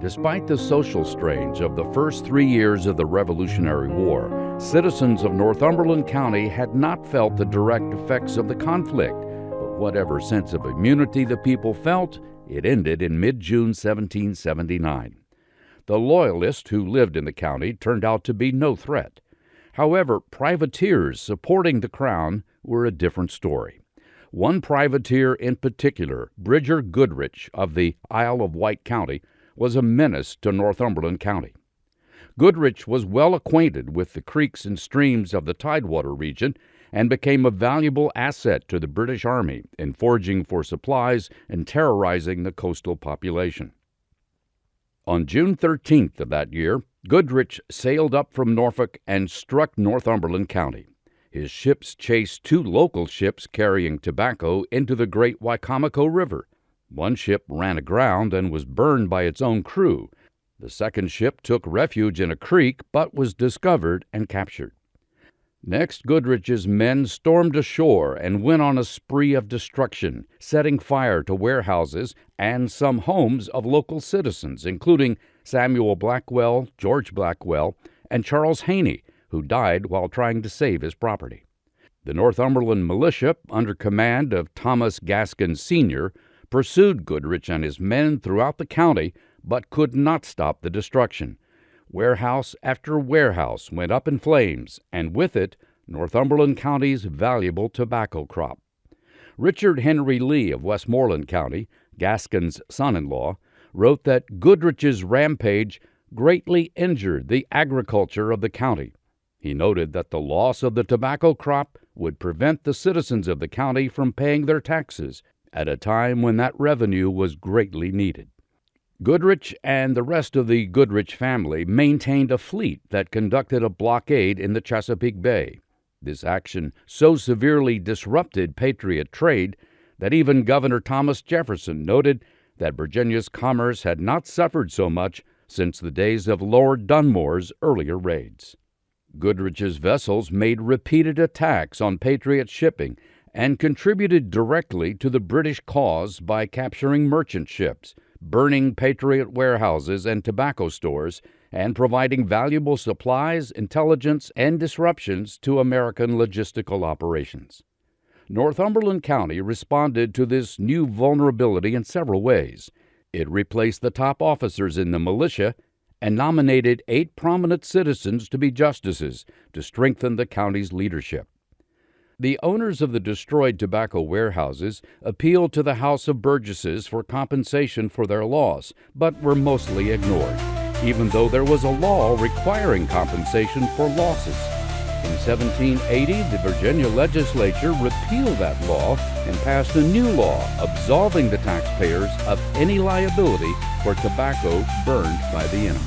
Despite the social strains of the first 3 years of the Revolutionary War, citizens of Northumberland County had not felt the direct effects of the conflict, but whatever sense of immunity the people felt, it ended in mid-June 1779. The Loyalists who lived in the county turned out to be no threat. However, privateers supporting the Crown were a different story. One privateer in particular, Bridger Goodrich of the Isle of Wight County, was a menace to Northumberland County. Goodrich was well acquainted with the creeks and streams of the Tidewater region and became a valuable asset to the British Army in foraging for supplies and terrorizing the coastal population. On June 13th of that year, Goodrich sailed up from Norfolk and struck Northumberland County. His ships chased 2 local ships carrying tobacco into the Great Wicomico River. One ship ran aground and was burned by its own crew. The second ship took refuge in a creek but was discovered and captured. Next, Goodrich's men stormed ashore and went on a spree of destruction, setting fire to warehouses and some homes of local citizens, including Samuel Blackwell, George Blackwell, and Charles Haney, who died while trying to save his property. The Northumberland militia, under command of Thomas Gaskin Sr., pursued Goodrich and his men throughout the county, but could not stop the destruction. Warehouse after warehouse went up in flames, and with it, Northumberland County's valuable tobacco crop. Richard Henry Lee of Westmoreland County, Gaskin's son-in-law, wrote that Goodrich's rampage greatly injured the agriculture of the county. He noted that the loss of the tobacco crop would prevent the citizens of the county from paying their taxes at a time when that revenue was greatly needed. Goodrich and the rest of the Goodrich family maintained a fleet that conducted a blockade in the Chesapeake Bay. This action so severely disrupted Patriot trade that even Governor Thomas Jefferson noted that Virginia's commerce had not suffered so much since the days of Lord Dunmore's earlier raids. Goodrich's vessels made repeated attacks on Patriot shipping and contributed directly to the British cause by capturing merchant ships, burning Patriot warehouses and tobacco stores, and providing valuable supplies, intelligence, and disruptions to American logistical operations. Northumberland County responded to this new vulnerability in several ways. It replaced the top officers in the militia and nominated 8 prominent citizens to be justices to strengthen the county's leadership. The owners of the destroyed tobacco warehouses appealed to the House of Burgesses for compensation for their loss, but were mostly ignored, even though there was a law requiring compensation for losses. In 1780, the Virginia legislature repealed that law and passed a new law absolving the taxpayers of any liability for tobacco burned by the enemy.